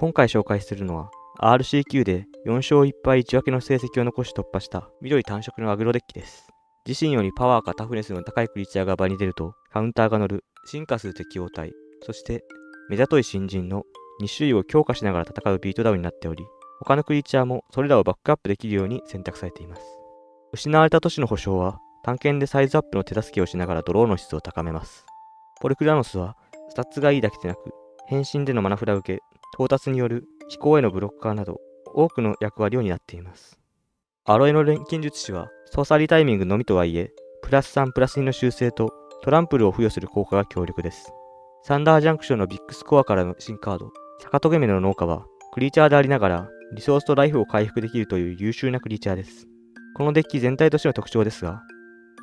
今回紹介するのは RCQ で4勝1敗1分けの成績を残し突破した緑単色のアグロデッキです。自身よりパワーかタフネスの高いクリーチャーが場に出るとカウンターが乗る進化する適応体、そして目ざとい新人の2種類を強化しながら戦うビートダウンになっており、他のクリーチャーもそれらをバックアップできるように選択されています。失われた都市の保証は探検でサイズアップの手助けをしながらドローの質を高めます。ポルクラノスはスタッツがいいだけでなく、変身でのマナフラ受け、到達による飛行へのブロッカーなど多くの役割を担っています。アロエの錬金術師は操作リタイミングのみとはいえ、プラス3プラス2の修正とトランプルを付与する効果が強力です。サンダージャンクションのビッグスコアからの新カード、坂トゲメの農家はクリーチャーでありながらリソースとライフを回復できるという優秀なクリーチャーです。このデッキ全体としての特徴ですが、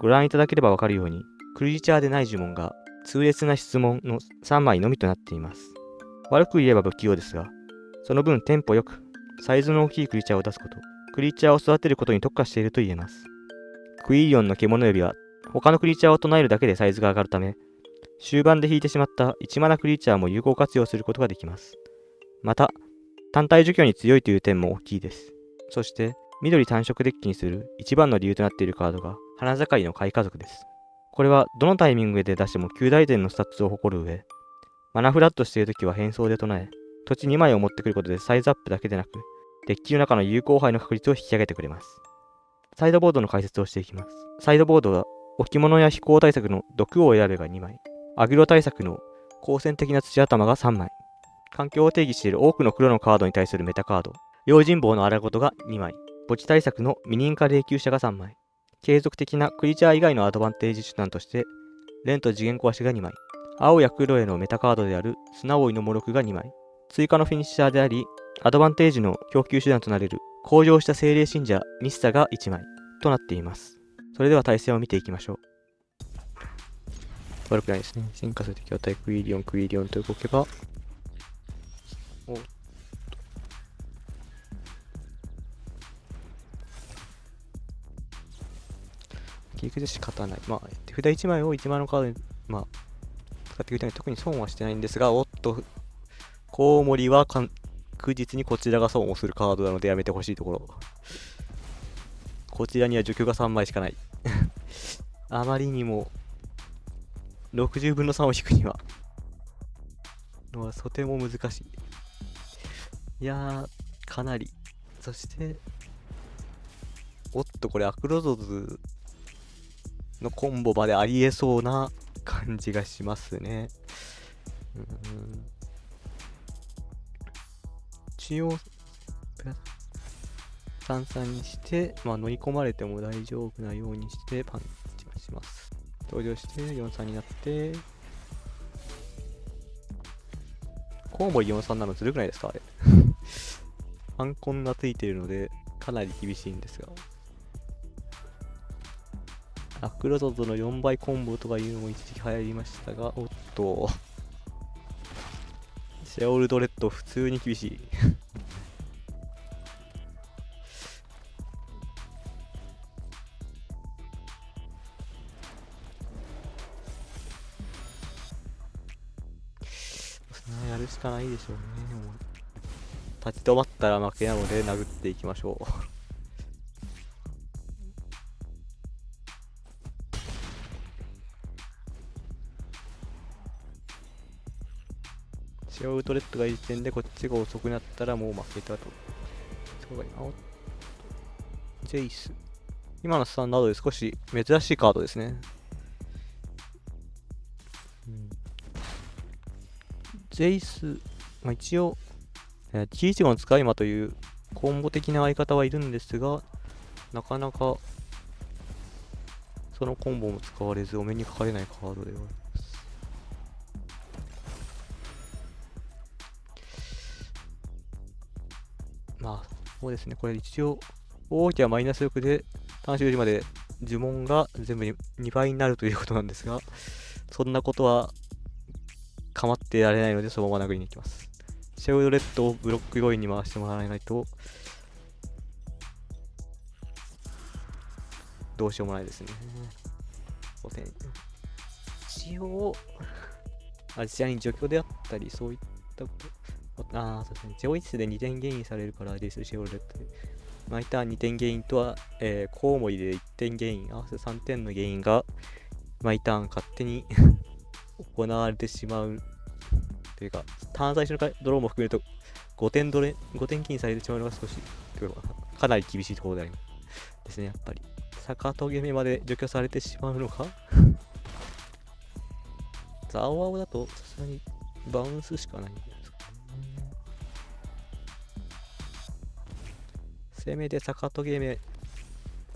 ご覧いただければわかるように、クリーチャーでない呪文が痛烈な質問の3枚のみとなっています。悪く言えば不器用ですが、その分テンポよくサイズの大きいクリーチャーを出すこと、クリーチャーを育てることに特化していると言えます。クイリオンの獣指は他のクリーチャーを唱えるだけでサイズが上がるため、終盤で引いてしまった1マナクリーチャーも有効活用することができます。また、単体除去に強いという点も大きいです。そして、緑単色デッキにする一番の理由となっているカードが、花盛りの開花族です。これはどのタイミングで出しても9大点のスタッツを誇る上、マナフラットしているときは変装で唱え、土地2枚を持ってくることでサイズアップだけでなく、デッキの中の有効牌の確率を引き上げてくれます。サイドボードの解説をしていきます。サイドボードは、置物や飛行対策の毒を選べが2枚、アグロ対策の好戦的な土頭が3枚、環境を定義している多くの黒のカードに対するメタカード、用心棒の荒事が2枚、墓地対策のミニン化霊柩車が3枚、継続的なクリーチャー以外のアドバンテージ手段として、レンと次元壊しが2枚、青や黒へのメタカードである砂追いのモロクが2枚、追加のフィニッシャーであり、アドバンテージの供給手段となれる向上した精霊信者ミスタが1枚となっています。それでは対戦を見ていきましょう。悪くないですね。進化する敵は対クイリオンと動けば、切り崩し勝たない。まあ、手札1枚を1枚のカードに、使ってくれたので特に損はしてないんですが、コウモリは確実にこちらが損をするカードなのでやめてほしいところ。こちらには除去が3枚しかない。あまりにも60分の3を引くにはとても難しい。いやー、かなり。そして、これアクロゾズのコンボまでありえそうな感じがしますね。一応、3-3にして、乗り込まれても大丈夫なようにしてパンチをします。登場して4-3になって、コウモリ4-3なのずるくないですかあれ。ファンコンがついているので、かなり厳しいんですが。アクロゾゾの4倍コンボとかいうのも一時期流行りましたが、シェオルドレッド普通に厳しい。やるしかないでしょうね。立ち止まったら負けなので殴っていきましょう。シェオルドレッドがいる時点でこっちが遅くなったらもう負けたと。ジェイス。今のスタンダードで少し珍しいカードですね。ジェイス、一応、キイチゴの使い魔というコンボ的な相方はいるんですが、なかなかそのコンボも使われずお目にかかれないカードではあります。そうですね、これ一応、大きなマイナス力で短周時まで呪文が全部2倍になるということなんですが、そんなことは構ってられないのでそのまま殴りに行きます。シェウドレッドをブロック要員に回してもらわないとどうしようもないですね。一応、実際に除去であったりそういったことそうですね。ゼオイツで2点ゲインされるからです、シェオルレットで。毎ターン2点ゲインとは、コウモリで1点ゲイン、合わせて3点のゲインが、毎ターン勝手に行われてしまう。というか、ターン最初のドローも含めると、5点ゲインされてしまうのが少し、かなり厳しいところでありますですね、やっぱり。逆トゲ目まで除去されてしまうのか青青だと、さすがにバウンスしかないんですかね。攻めで逆トゲ目、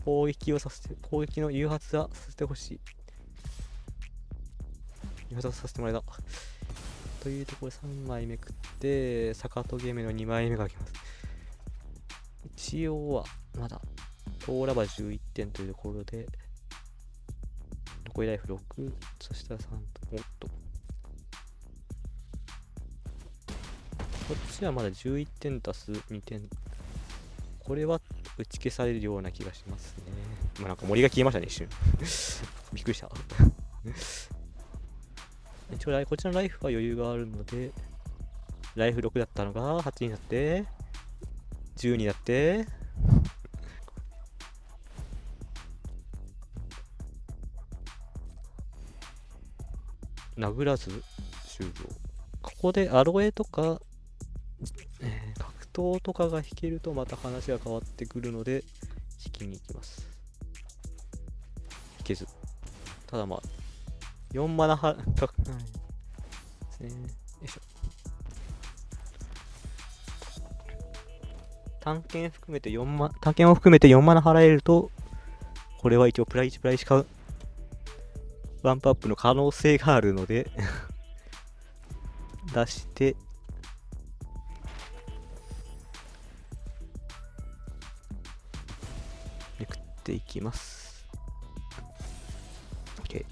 攻撃の誘発はさせてほしい。誘発はさせてもらえた。というところで3枚めくって、逆トゲ目の2枚目が来ます。一応は、まだ、通らば11点というところで、残りライフ6、そしたら3と、おっと。こっちはまだ11点足す2点。これは打ち消されるような気がしますね。まあ、なんか森が消えましたね、一瞬。びっくりした。一応、こちらのライフは余裕があるので、ライフ6だったのが8になって、10になって、殴らず終了。ここでアロエとか、格闘とかが引けるとまた話が変わってくるので、引きに行きます。引けず。ただまあ、4マナは、ですね。よいしょ。探検を含めて4マナ払えると、これは一応プライ1プライしかワンプアップの可能性があるので出してめくっていきます。 OK。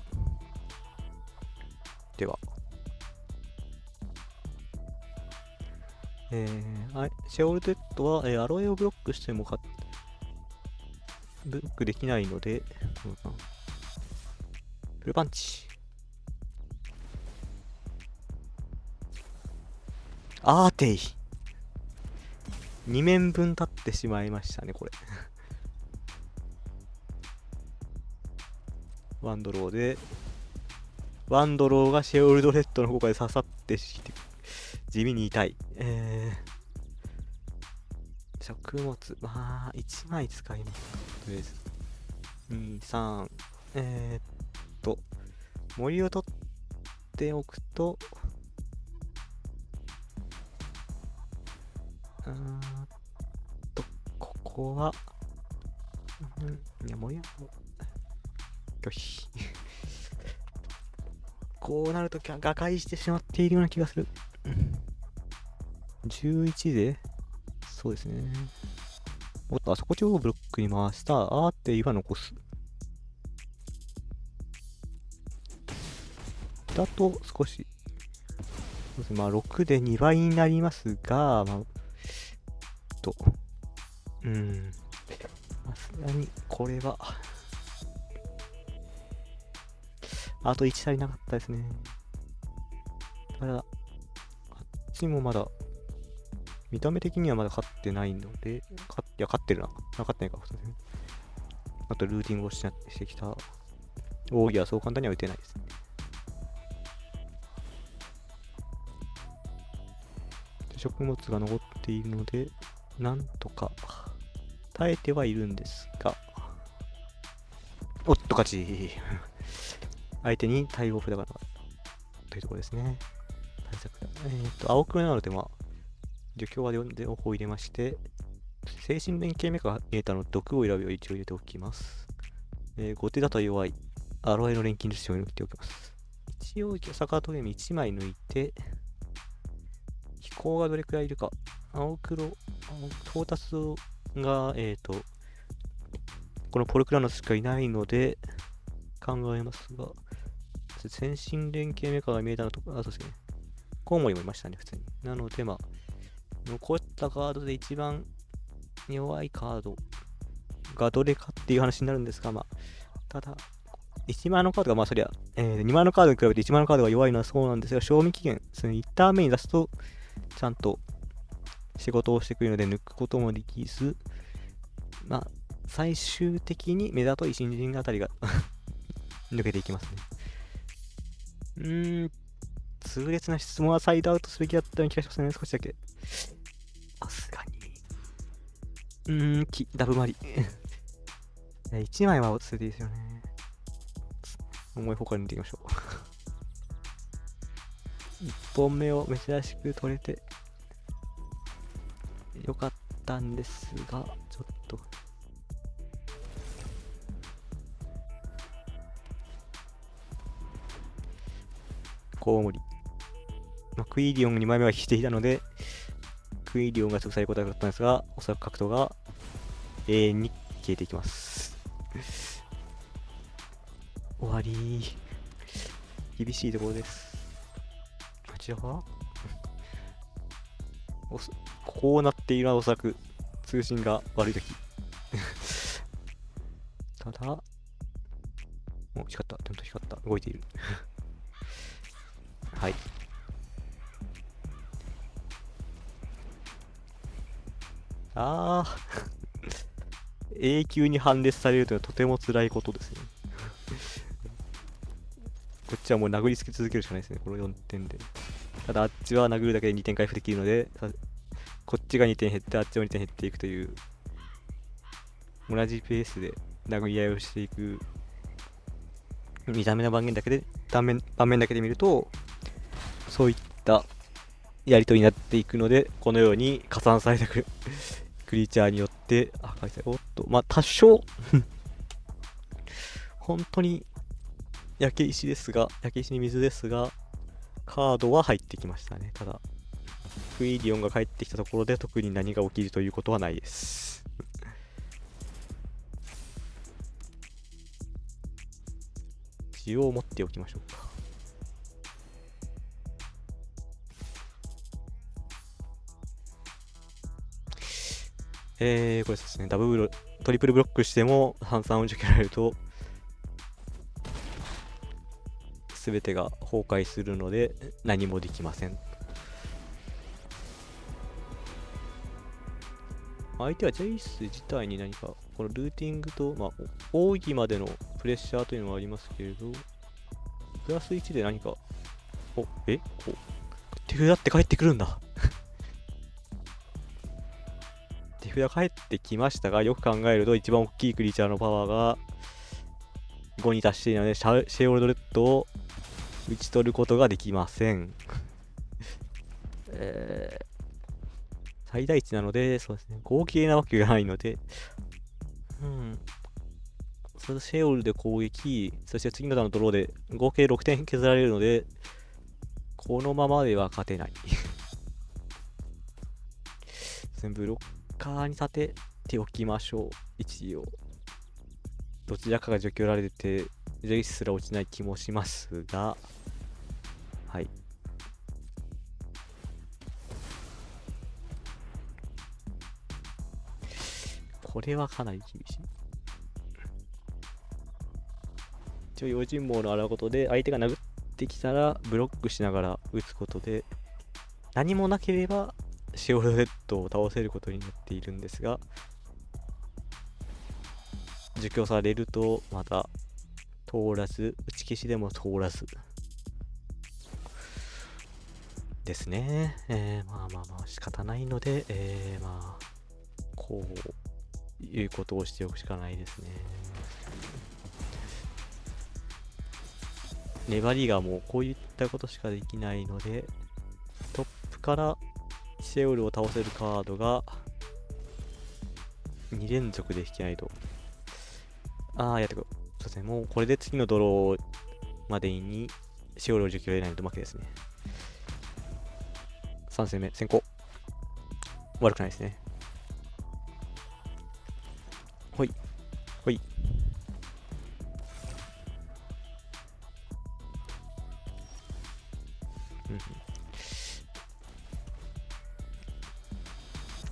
ではシェオルテッドは、アロエをブロックしてもブロックできないので、フルパンチ。アーテイ2面分立ってしまいましたね、これ。ワンドローで、ワンドローがシェオルドレッドの効果で刺さってきて、地味に痛い。食物、まあ、1枚使いますか。とりあえず。2、3、森を取っておくと、ここは、いや、森は、拒否。こうなると瓦解してしまっているような気がする。11で、そうですね。おっと、あそこ中央ブロックに回した。って今残す。だと少し、そうですね、まあ6で2倍になりますが、まあ、さすがにこれは、あと1足りなかったですね。ただ、あっちもまだ、見た目的にはまだ勝ってないので、いや、勝ってるな。勝ってないか、そうですね。あと、ルーティングをしてきた。奥義はそう簡単には打てないですね。食物が残っているので、なんとか耐えてはいるんですが、おっと勝ち相手に対応札がなかったというところですね。対策青黒なので、まあ、除去は両方入れまして、精神連携メカが見えたので、毒を選びを一応入れておきます。後手だと弱い、アロエの錬金術師を抜いておきます。一応、逆トゲミ1枚抜いて、飛行がどれくらいいるか。青黒、到達が、このポルクラノスしかいないので、考えますが、先進連携メカが見えたのと、そうですね。コウモリもいましたね、普通に。なので、まあ、残ったカードで一番弱いカードがどれかっていう話になるんですが、まあ、ただ、1枚のカードが、まあ、そりゃ、2枚のカードに比べて1枚のカードが弱いのはそうなんですが、賞味期限、その1ターン目に出すと、ちゃんと仕事をしてくるので抜くこともできず、まあ、最終的に目だと維新人あたりが抜けていきますね。痛烈な質問はサイドアウトすべきだったような気がしますね、少しだけ。さすがに。ダブマリ。1枚は落ちていいですよね。重い方から抜いていきましょう。1本目を珍しく取れてよかったんですが、ちょっと。コウモリ。クイリオン2枚目は引いていたので、クイリオンが潰されることがなかったんですが、おそらく格闘が永遠に消えていきます。終わり。厳しいところです。こちらはこうなっているのはおそらく通信が悪いとき。ただ、光った。ちゃんと光った。動いている。はい。永久に判列されるというのはとても辛いことですね。こっちはもう殴りつけ続けるしかないですね、この4点で。ただあっちは殴るだけで2点回復できるので、こっちが2点減ってあっちも2点減っていくという、同じペースで殴り合いをしていく。見た目の盤面だけで見ると、そういったやりとりになっていくので、このように加算されたクリーチャーによって、多少本当に焼け石に水ですが、カードは入ってきましたね。ただ、クイリオンが帰ってきたところで特に何が起きるということはないです。一応持っておきましょうか。これですね、トリプルブロックしても反3を除けられると、すべてが崩壊するので何もできません。相手はジェイス自体に何か、このルーティングと、奥義までのプレッシャーというのもありますけれど、プラス1で何か、手札って帰ってくるんだ。手札帰ってきましたが、よく考えると一番大きいクリーチャーのパワーが5に達しているので、シェオルドレッドを打ち取ることができません。最大値なので、そうですね、合計なわけがないので、それとシェオルで攻撃、そして次のターンのドローで合計6点削られるので、このままでは勝てない。全部ロッカーに立てておきましょう。一応。どちらかが除去られて、ジェイスすら落ちない気もしますが、はい。これはかなり厳しい。一応、用心棒の洗うことで、相手が殴ってきたら、ブロックしながら打つことで、何もなければ、シオルドレッドを倒せることになっているんですが、除去されると、また、通らず、打ち消しでも通らず。ですね。仕方ないので、こういうことをしておくしかないですね。粘りがもうこういったことしかできないので、トップからシェオルを倒せるカードが2連続で引けないと。やってくる。そうですね。もうこれで次のドローまでにシェオルを除去入れないと負けですね。3戦目、先行。悪くないですね。ほい。ほい。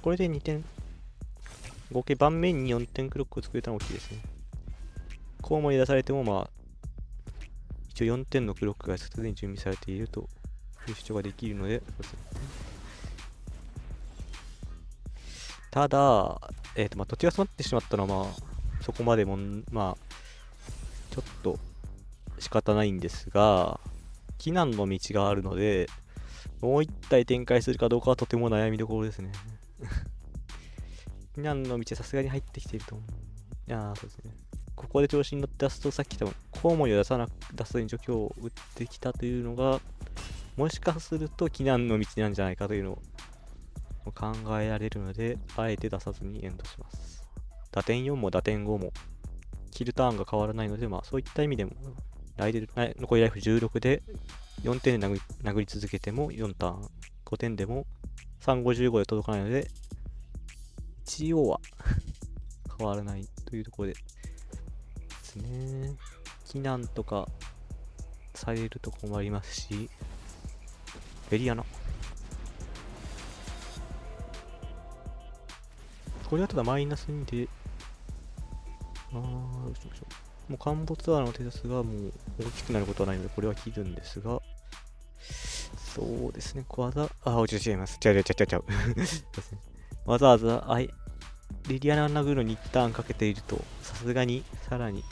これで2点。合計盤面に4点クロックを作れたのは大きいですね。コウモリ出されても、一応4点のクロックがすでに準備されているという主張ができるので、そうですね。ただ、土地が詰まってしまったのは、そこまでも、ちょっと仕方ないんですが、避難の道があるので、もう一体展開するかどうかはとても悩みどころですね。避難の道はさすがに入ってきていると思う。いやー、そうですね。ここで調子に乗って出すと、さっき多分、コウモリを出すのに除去を打ってきたというのが、もしかすると避難の道なんじゃないかというのを考えられるので、あえて出さずにエンドします。打点4も打点5も、キルターンが変わらないので、そういった意味でも、残りライフ16で4点で殴り続けても4ターン、5点でも3、55で届かないので、一応は変わらないというところですね。避難とかされると困りますし、ベリアナ。これはただマイナス2で、どうしましょう。もう陥没アの手数がもう大きくなることはないので、これは切るんですが、そうですね、違います。違う。わざわざ、リリアナを殴るのに一ターンかけていると、さすがに、さらにで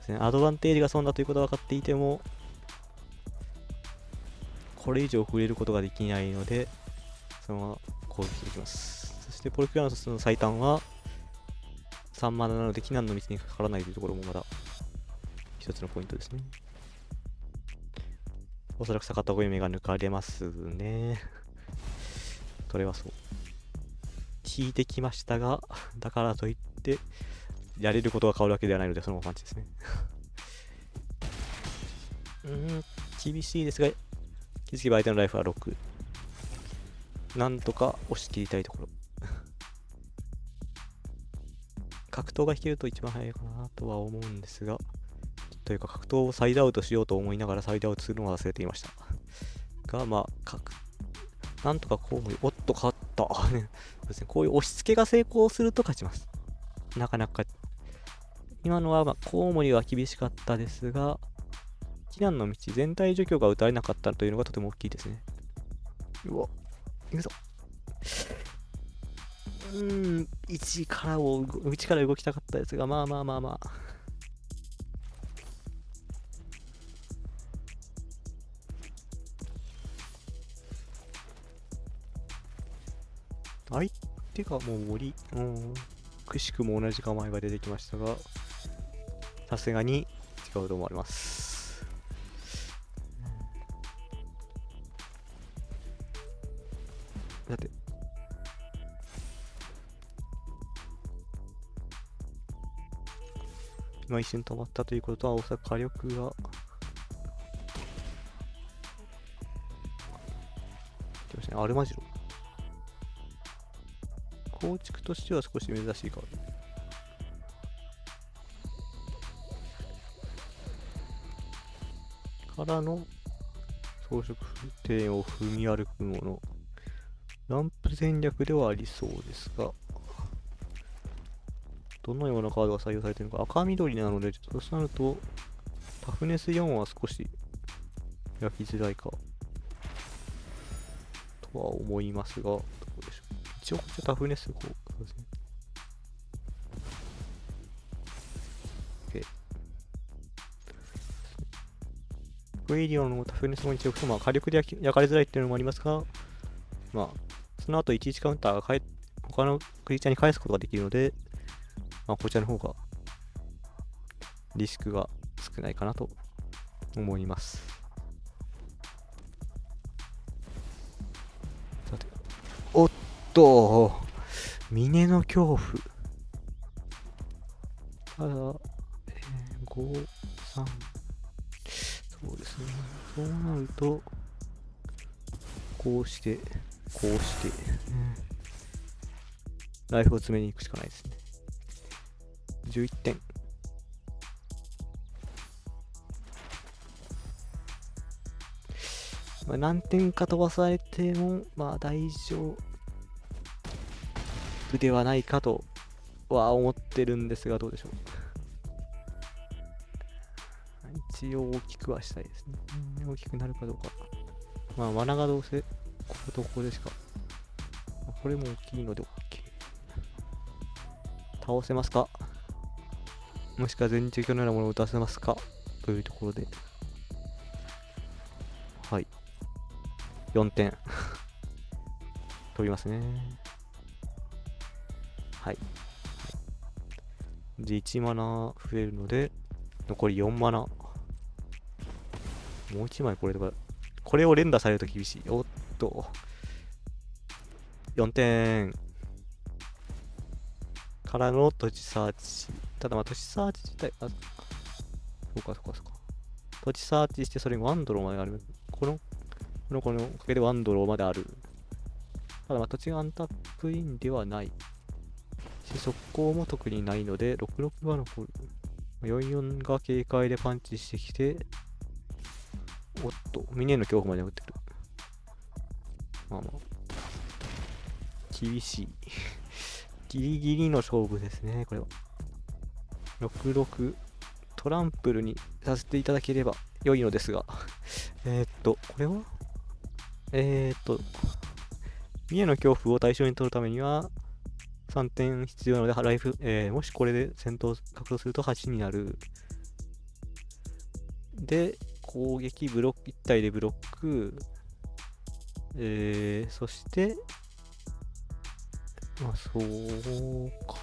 すね、アドバンテージが損だということは分かっていても、これ以上触れることができないので、そのまま攻撃できます。そしてポルクラノスの最短は3マナなので避難の道にかからないというところもまだ一つのポイントですね。おそらく坂田ゴエメが抜かれますね。それはそう。引いてきましたが、だからといって、やれることが変わるわけではないので、そのままパンチですね。厳しいですが、気づけば相手のライフは6。なんとか押し切りたいところ。格闘が引けると一番早いかなとは思うんですが、というか格闘をサイドアウトしようと思いながらサイドアウトするのは忘れていました。が、なんとかこう、おっと勝った。そうですね、こういう押し付けが成功すると勝ちます。なかなか。今のは、コウモリは厳しかったですが、避難の道全体除去が打たれなかったというのがとても大きいですね。うわ、いくぞ。内から動きたかったですが、相手がもう森、くしくも同じ構えが出てきましたが、さすがに違うと思われます。だって、今一瞬止まったということは、おそらく火力が、来ましたね、アルマジロ。構築としては少し珍しいカード。からの装飾点を踏み歩くもの。ランプ戦略ではありそうですが、どのようなカードが採用されているのか。赤緑なので、ちょっとそうなると、タフネス4は少し焼きづらいかとは思いますが、どうでしょう。一応こっちはタフネス5ですね。OK。フェイリオンのタフネス5に強くと、火力で焼かれづらいっていうのもありますが、その後11カウンターが他のクリーチャーに返すことができるので、こちらの方がリスクが少ないかなと思います。さて、おっと、峰の恐怖。ただ、5、3、そうですね。そうなると、こうして、ライフを詰めに行くしかないですね。11点。何点か飛ばされても、大丈夫ではないかとは思ってるんですが、どうでしょう。一応大きくはしたいですね。大きくなるかどうか。罠がどうせ、こことここでしか。これも大きいので OK。倒せますか、もしくは全日教のようなものを打たせますかというところで、はい。4点。取りますね。はい。で、1マナ増えるので、残り4マナ。もう1枚これとか、これを連打されると厳しい。おっと。4点。からの土地サーチ。ただまあ土地サーチ自体、そうか。土地サーチしてそれにワンドローまである。このおかげでワンドローまである。ただまあ土地がアンタップインではない。し、速攻も特にないので、66が残る。44が警戒でパンチしてきて、おっと、ミネの恐怖まで打ってくる。まあまあ。厳しい。ギリギリの勝負ですね、これは。66、トランプルにさせていただければ良いのですが。これはミネの恐怖を対象に取るためには、3点必要なので、ライフ、もしこれで戦闘獲得すると8になる。で、攻撃、ブロック、1体でブロック、そして、まあ、そうか。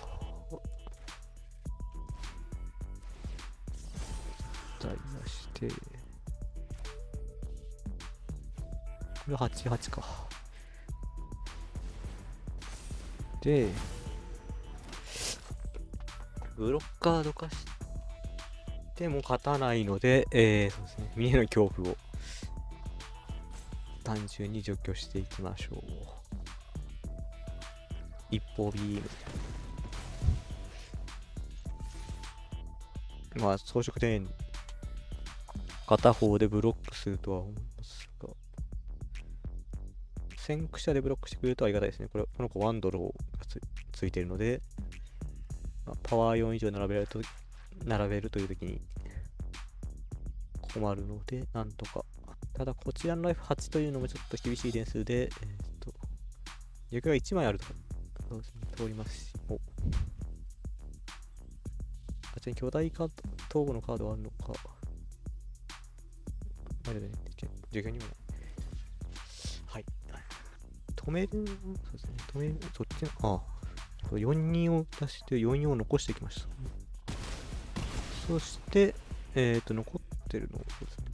1体出して、これは88か。で、ブロッカーどかしても勝たないので、そうですね、ミネの恐怖を単純に除去していきましょう。一歩ビーム。まあ、装飾点、片方でブロックするとは思いますが、先駆者でブロックしてくれるとありがたいですね。この子ワンドローがついているので、パワー4以上並べるというときに困るので、なんとか。ただ、こちらのライフ8というのもちょっと厳しい点数で、逆が1枚あると、そうですね、通りますし、あちらに巨大カード、統合のカードはあるのか。あれだね、逆にもない。はい。止める、そうですね、止める、そっちの、4-2を出して4-4を残してきました。そして、残ってるの、そうですね、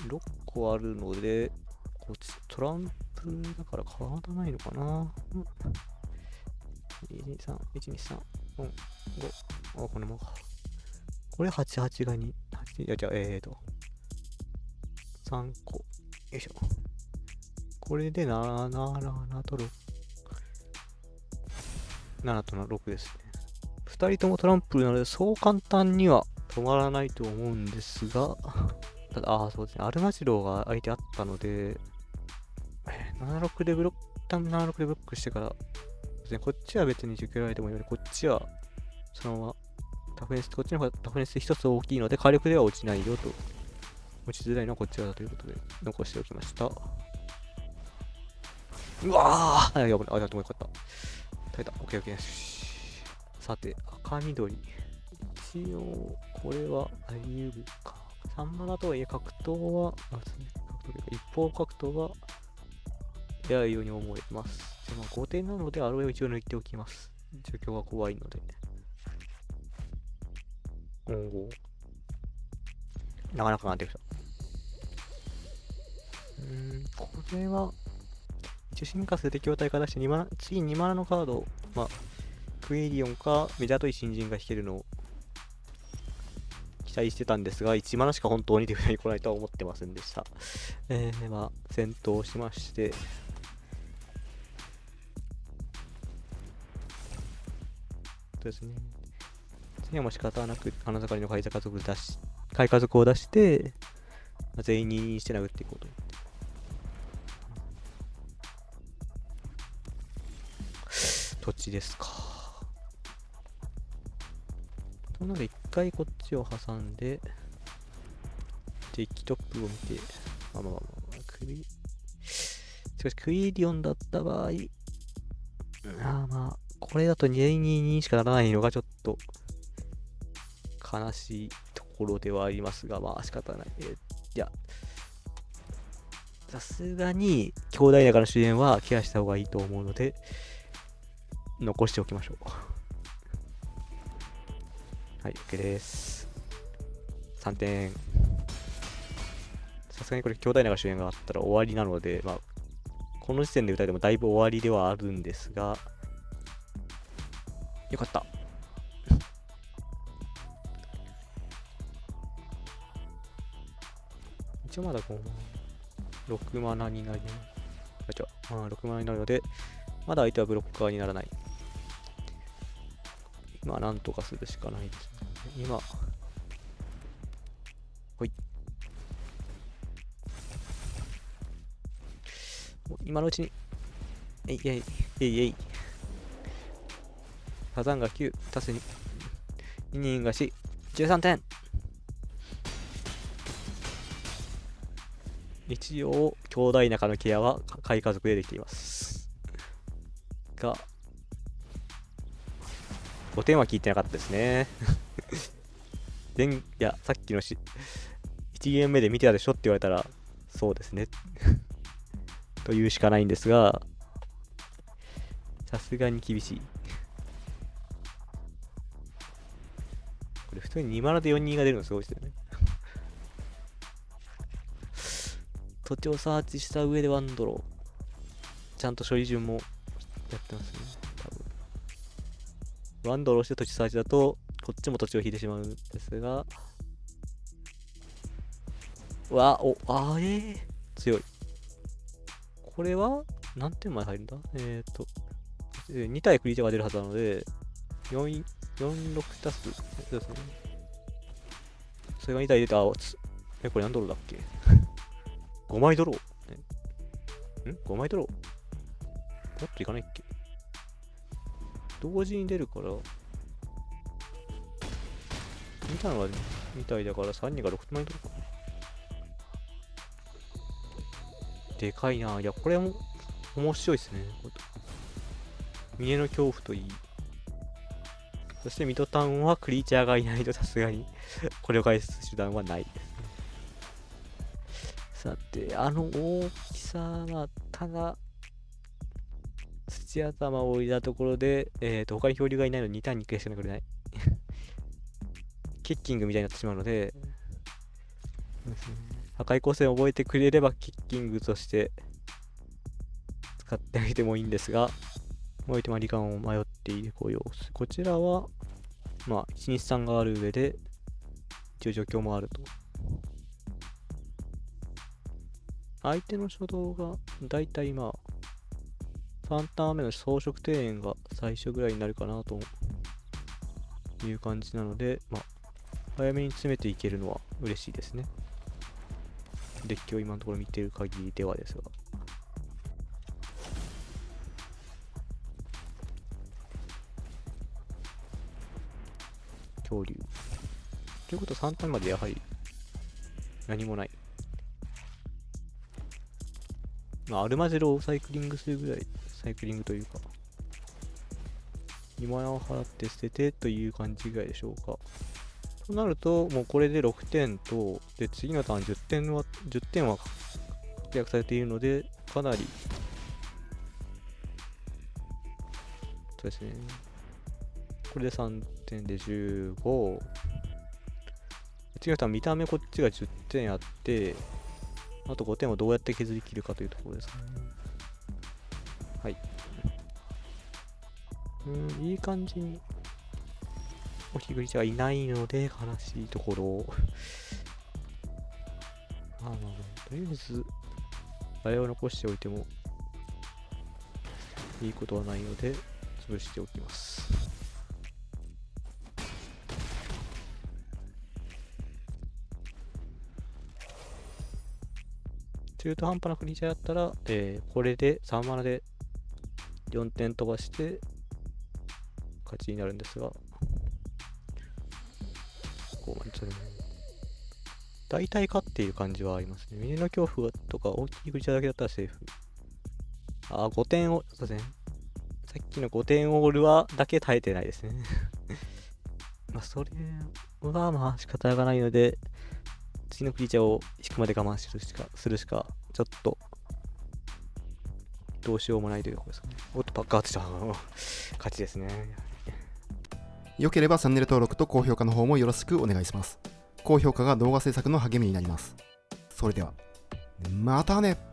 6個あるので、こっちトランプだから変わらないのかな。123、123、4、5。このまま。これ88が2。いや、じゃあ、3個。よいしょ。これで7と6。7と6ですね。2人ともトランプルなので、そう簡単には止まらないと思うんですが、ただ、そうですね。アルマジローが相手あったので、76でブロック、一旦76でブロックしてから、ですね、こっちは別に受けられてもいいので、こっちはそのままタフネス、こっちの方がタフネス一つ大きいので、火力では落ちないよと。落ちづらいのはこっちだということで、残しておきました。うわー、やばい、でもよかった。耐えた。オッケー。さて、赤緑。一応、これは歩むか。3マナとはいえ、格闘は、一方格闘は、やるように思います。でも5点なので、アロエを一応抜いておきます。状況が怖いので。なかなかなってきた。これは、一応進化する敵を対化出して次2マナのカードを、クエリオンかメジャートイ新人が引けるのを期待してたんですが、1マナしか本当に手札に来ないとは思ってませんでした。戦闘しまして、ですね。次はもう仕方なく、花盛りの開花族を出して、全員にして殴っていこうと。土地ですか。なので一回こっちを挟んで、敵トップを見て、しかしクイリオンだった場合、これだと222にしかならないのがちょっと悲しいところではありますが、まあ仕方ない。いや、さすがに兄弟仲の主演はケアした方がいいと思うので、残しておきましょう。はい、OK です。3点。さすがにこれ兄弟仲主演があったら終わりなので、まあ、この時点で歌えてもだいぶ終わりではあるんですが、よかった。一応まだ6マナになります。6マナになるので、まだ相手はブロッカーにならない。今、なんとかするしかないですね。今、ほい。今のうちに、えい。火山が9、足す2、2人が4、13点。一応、兄弟仲のケアは下位家族でできています。が、5点は聞いてなかったですね。いや、さっきの1ゲーム目で見てたでしょって言われたら、そうですね。というしかないんですが、さすがに厳しい。これ普通に2マナで4人が出るのすごいですよね。土地をサーチした上でワンドロー。ちゃんと処理順もやってますね。多分。ワンドローして土地サーチだと、こっちも土地を引いてしまうんですが、強い。これは、何点まで入るんだ2体クリーチャーが出るはずなので、4、6足す。そうですね。それが2体出た。これ何ドローだっけ5枚ドロー。5枚ドローもっといかないっけ同時に出るから、見たのが2体だから3人が6枚ドローか。でかいな。いや、これも面白いですね。峰の恐怖といい。そしてミドタウンはクリーチャーがいないとさすがにこれを返す手段はないですね。さて、あの大きさは、ただ、土頭を置いたところで、他に漂流がいないのに2ターンに1回しかなくれない。キッキングみたいになってしまうので、破壊光線を覚えてくれればキッキングとして使ってあげてもいいんですが、おいてもリカンを迷っている様子。こちらは、まあ、1、2、3がある上で、一応状況もあると。相手の初動が、だいたいまあ、3ターン目の装飾庭園が最初ぐらいになるかなという感じなので、まあ、早めに詰めていけるのは嬉しいですね。デッキを今のところ見ている限りではですが。恐竜。ということは3ターンまでやはり何もない。まあ、アルマジェロをサイクリングするぐらい、サイクリングというか、2万円を払って捨ててという感じぐらいでしょうか。となると、もうこれで6点と、で、次のターン10点は契約されているので、かなり、そうですね。これで3点で15。次のターン見た目こっちが10点あって、あと5点をどうやって削り切るかというところですね。はい。いい感じに、おひぐりちゃんがいないので、悲しいところ。とりあえず、あれを残しておいても、いいことはないので、潰しておきます。中途半端なクリーチャーだったら、これで3マナで4点飛ばして勝ちになるんですが、こうちょっと大体勝っている感じはありますね。峰の恐怖とか大きいクリーチャーだけだったらセーフ。5点を、そうですね。さっきの5点オールはだけ耐えてないですね。まあそれはまあ仕方がないので、次のクリーチャーを引くまで我慢するしか、ちょっとどうしようもないというところですかね。おっと、パッカーつした。勝ちですね。よければチャンネル登録と高評価の方もよろしくお願いします。高評価が動画制作の励みになります。それでは、またね。